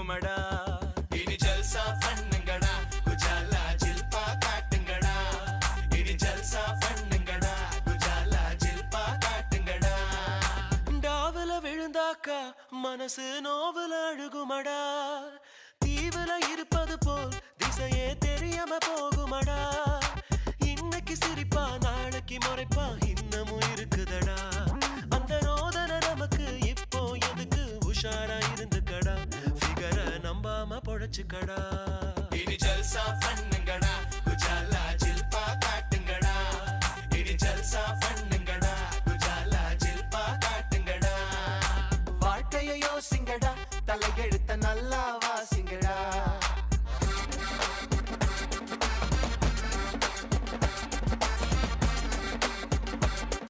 அழுகுமடா. இனி ஜல்சா பண்ணுங்கடா, குஜாலா ஜில்பா காட்டுங்கடா. இனி ஜல்சா பண்ணுங்கடா, குஜாலா ஜில்பா காட்டுங்கடா. டாவுல விழுந்தாக்கா மனசு நோவுல அழுகுமடா. தீவுல இருப்பது போல் திசையே தெரியாம போகுமடா. இன்னைக்கு சிரிப்பா நாளைக்கு முறைப்பா இன்னமும் இருக்குதடா. அந்த ரோதனை நமக்கு இப்போ எதுக்கு? உஷாரா இருந்துக்கடா, ஃபிகரை நம்பாம பொழைச்சுக்கடா. இனி ஜல்சா பண்ணு